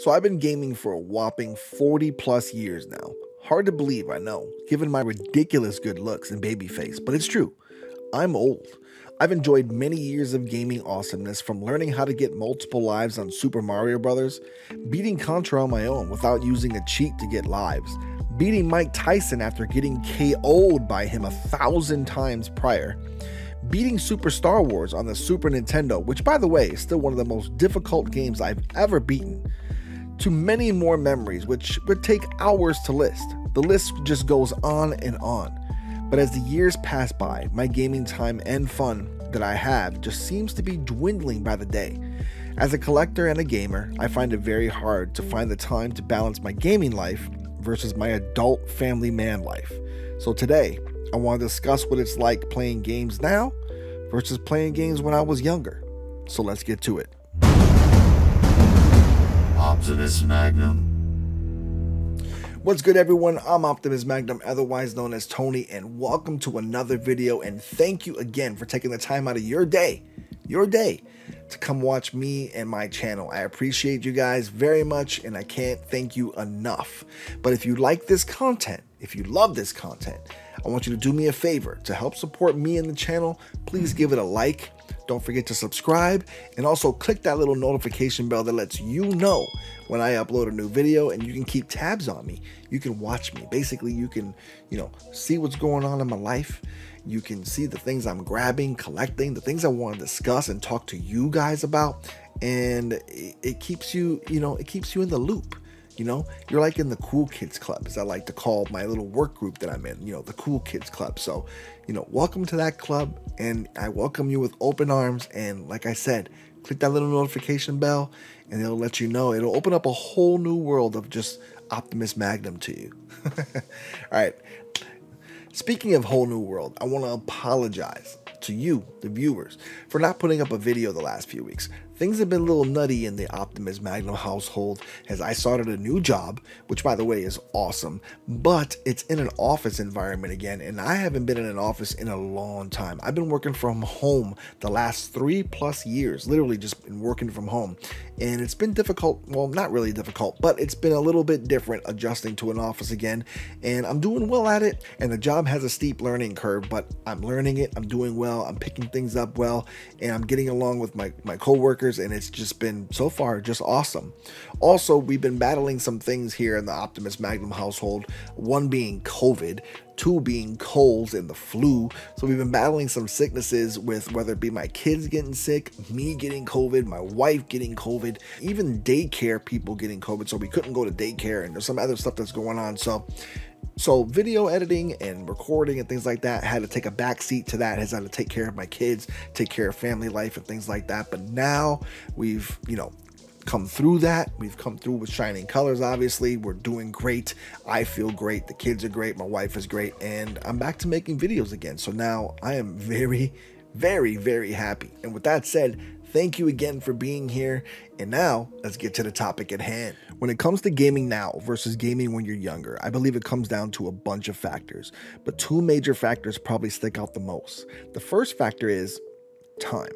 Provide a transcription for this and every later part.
So I've been gaming for a whopping 40 plus years now. Hard to believe, I know, given my ridiculous good looks and baby face, but it's true. I'm old. I've enjoyed many years of gaming awesomeness, from learning how to get multiple lives on Super Mario Bros., beating Contra on my own without using a cheat to get lives, beating Mike Tyson after getting KO'd by him 1,000 times prior, beating Super Star Wars on the Super Nintendo, which by the way is still one of the most difficult games I've ever beaten, to many more memories which would take hours to list. The list just goes on and on. But as the years pass by, my gaming time and fun that I have just seems to be dwindling by the day. As a collector and a gamer, I find it very hard to find the time to balance my gaming life versus my adult family man life. So today, I want to discuss what it's like playing games now versus playing games when I was younger. So let's get to it. Optimus Magnum. What's good, everyone? I'm Optimus Magnum, otherwise known as Tony, and welcome to another video. And thank you again for taking the time out of your day to come watch me and my channel. I appreciate you guys very much, and I can't thank you enough. But if you like this content, if you love this content, I want you to do me a favor. To help support me and the channel, please give it a like. Don't forget to subscribe, and also click that little notification bell that lets you know when I upload a new video, and you can keep tabs on me. You can watch me. Basically, you can, see what's going on in my life. You can see the things I'm grabbing, collecting, the things I want to discuss and talk to you guys about. And it keeps you, it keeps you in the loop. You're like in the cool kids club, as I like to call my little work group that I'm in, the cool kids club. So, welcome to that club, and I welcome you with open arms. And like I said, click that little notification bell and it'll let you know. It'll open up a whole new world of just Optimus Magnum to you. All right. Speaking of whole new world, I want to apologize to you, the viewers, for not putting up a video the last few weeks. Things have been a little nutty in the Optimus Magnum household as I started a new job, which by the way is awesome, but it's in an office environment again, and I haven't been in an office in a long time. I've been working from home the last 3+ years, literally just been working from home, and it's been difficult. Well, not really difficult, but it's been a little bit different adjusting to an office again, and I'm doing well at it, and the job has a steep learning curve, but I'm learning it, I'm doing well, I'm picking things up well, and I'm getting along with my co-workers, and it's just been so far just awesome. Also, we've been battling some things here in the Optimus Magnum household, one being COVID, two being colds and the flu. So we've been battling some sicknesses with whether it be my kids getting sick, me getting COVID, my wife getting COVID, even daycare people getting COVID. So we couldn't go to daycare, and there's some other stuff that's going on. So video editing and recording and things like that had to take a back seat to that. Has had to take care of my kids, take care of family life and things like that. But now we've, come through that. We've come through with shining colors. Obviously, we're doing great. I feel great. The kids are great. My wife is great. And I'm back to making videos again. So now I am very, very, very happy. And with that said, thank you again for being here. And now let's get to the topic at hand. When it comes to gaming now versus gaming when you're younger, I believe it comes down to a bunch of factors, but two major factors probably stick out the most. The first factor is time.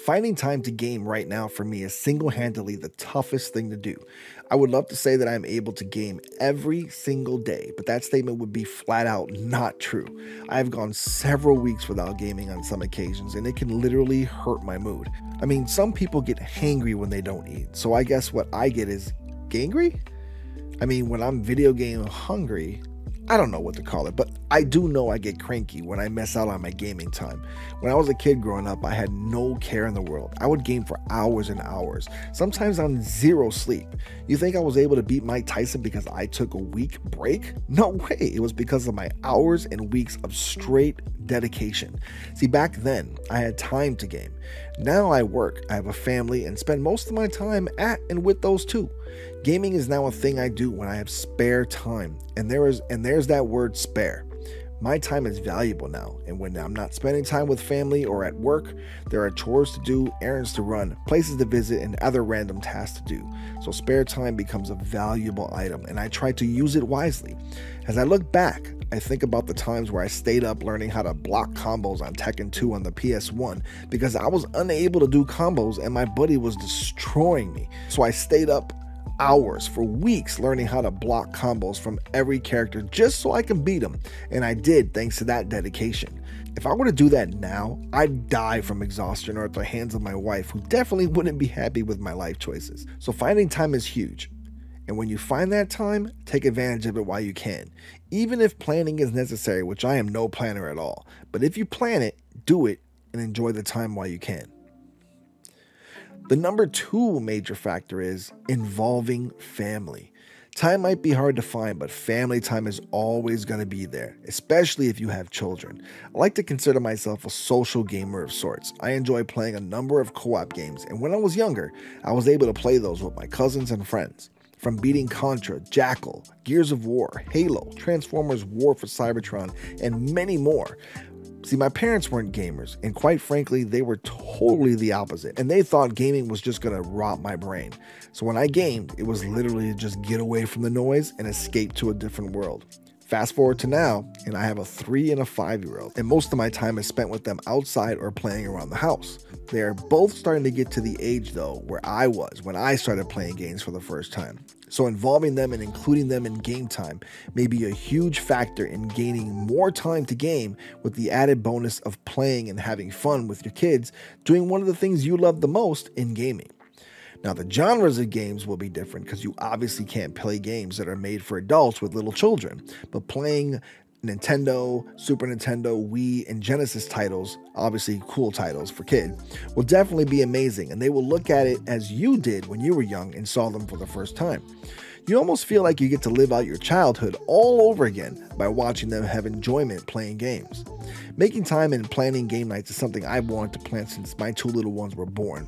Finding time to game right now for me is single-handedly the toughest thing to do. I would love to say that I'm able to game every single day, but that statement would be flat out not true. I have gone several weeks without gaming on some occasions, and it can literally hurt my mood. I mean, some people get hangry when they don't eat, so I guess what I get is gangry? I mean, when I'm video game hungry, I don't know what to call it, but I do know I get cranky when I miss out on my gaming time. When I was a kid growing up, I had no care in the world. I would game for hours and hours, sometimes on zero sleep. You think I was able to beat Mike Tyson because I took a week break? No way. It was because of my hours and weeks of straight dedication. See, back then, I had time to game. Now I work, I have a family, and spend most of my time at and with those two. Gaming is now a thing I do when I have spare time, and there's that word spare. My time is valuable now, and when I'm not spending time with family or at work, there are chores to do, errands to run, places to visit, and other random tasks to do. So spare time becomes a valuable item, and I try to use it wisely. As I look back, I think about the times where I stayed up learning how to block combos on Tekken 2 on the PS1 because I was unable to do combos and my buddy was destroying me. So I stayed up hours for weeks learning how to block combos from every character just so I can beat them, and I did thanks to that dedication. If I were to do that now, I'd die from exhaustion or at the hands of my wife, who definitely wouldn't be happy with my life choices. So finding time is huge. And when you find that time, take advantage of it while you can. Even if planning is necessary, which I am no planner at all. But if you plan it, do it, and enjoy the time while you can. The number 2 major factor is involving family. Time might be hard to find, but family time is always going to be there, especially if you have children. I like to consider myself a social gamer of sorts. I enjoy playing a number of co-op games, and when I was younger, I was able to play those with my cousins and friends. From beating Contra, Jackal, Gears of War, Halo, Transformers War for Cybertron, and many more. See, my parents weren't gamers, and quite frankly, they were totally the opposite, and they thought gaming was just gonna rot my brain. So when I gamed, it was literally to just get away from the noise and escape to a different world. Fast forward to now, and I have a 3 and a 5-year-old, and most of my time is spent with them outside or playing around the house. They are both starting to get to the age, though, where I was when I started playing games for the first time. So involving them and including them in game time may be a huge factor in gaining more time to game, with the added bonus of playing and having fun with your kids, doing one of the things you love the most in gaming. Now, the genres of games will be different because you obviously can't play games that are made for adults with little children, but playing Nintendo, Super Nintendo, Wii, and Genesis titles, obviously cool titles for kids, will definitely be amazing, and they will look at it as you did when you were young and saw them for the first time. You almost feel like you get to live out your childhood all over again by watching them have enjoyment playing games. Making time and planning game nights is something I've wanted to plan since my 2 little ones were born.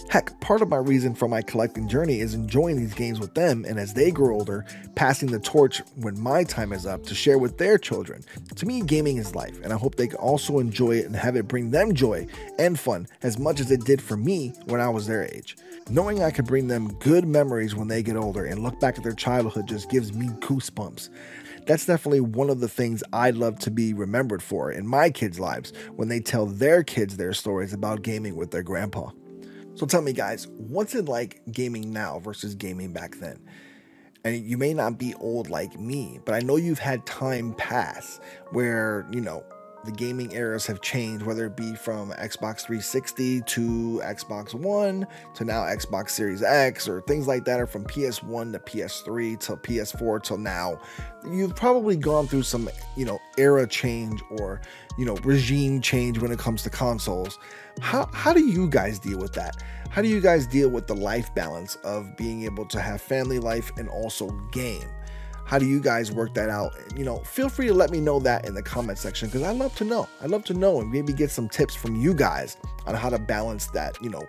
Heck, part of my reason for my collecting journey is enjoying these games with them, and as they grow older, passing the torch when my time is up to share with their children. To me, gaming is life, and I hope they can also enjoy it and have it bring them joy and fun as much as it did for me when I was their age. Knowing I can bring them good memories when they get older and look back at their childhood just gives me goosebumps. That's definitely one of the things I'd love to be remembered for in my kids' lives when they tell their kids their stories about gaming with their grandpa. So tell me, guys, what's it like gaming now versus gaming back then? And you may not be old like me, but I know you've had time pass where, you know, the gaming eras have changed, whether it be from Xbox 360 to Xbox One to now Xbox Series X or things like that, or from PS1 to PS3 to PS4 till now. You've probably gone through some, you know, era change or, you know, regime change when it comes to consoles. How do you guys deal with that? How do you guys deal with the life balance of being able to have family life and also game? How do you guys work that out? You know, feel free to let me know that in the comment section, because I'd love to know. I'd love to know and maybe get some tips from you guys on how to balance that, you know,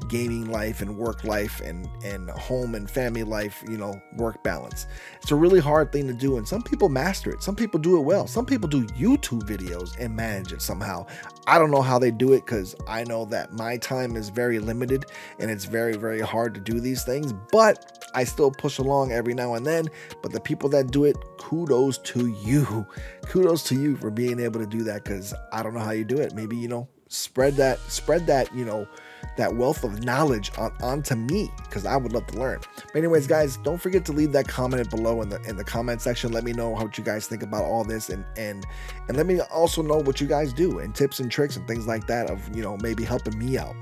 gaming life and work life and home and family life, you know, work balance. It's a really hard thing to do, and some people master it. Some people do it well. Some people do YouTube videos and manage it somehow. I don't know how they do it, because I know that my time is very limited and it's very, very hard to do these things, but I still push along every now and then. But the people that do it, kudos to you. Kudos to you for being able to do that, because I don't know how you do it. Maybe, you know, spread that, you know, that wealth of knowledge onto me, because I would love to learn. But anyways, guys, don't forget to leave that comment below in the comment section. Let me know what you guys think about all this, and let me also know what you guys do and tips and tricks and things like that of, you know, maybe helping me out.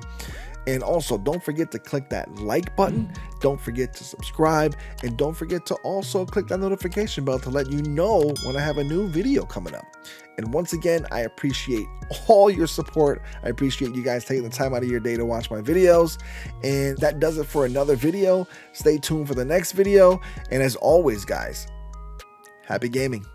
And also, don't forget to click that like button, don't forget to subscribe, and don't forget to also click that notification bell to let you know when I have a new video coming up. And once again, I appreciate all your support. I appreciate you guys taking the time out of your day to watch my videos. And that does it for another video. Stay tuned for the next video. And as always, guys, happy gaming.